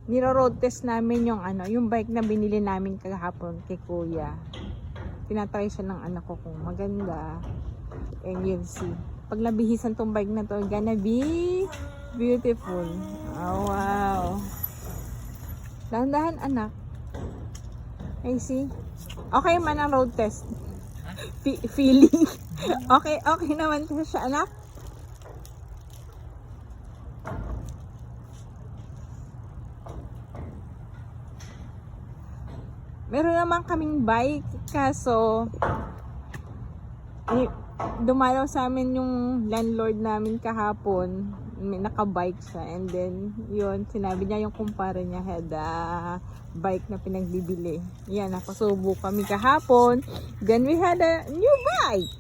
niro-road test namin yung yung bike na binili namin kahapon kay Kuya. Tinatry siya ng anak ko kung maganda. And you'll see. Pag nabihisan tong bike na to, gonna be beautiful. Oh, wow. Dahan-dahan, anak. I see. Okay man ang road test. Feeling. Okay naman siya, anak. Meron naman kaming bike, kaso dumalaw sa amin yung landlord namin kahapon. May nakabike siya, and then yun, sinabi niya yung kumpare niya had bike na pinagbibili. Yan, napasubo kami kahapon. Then we had a new bike.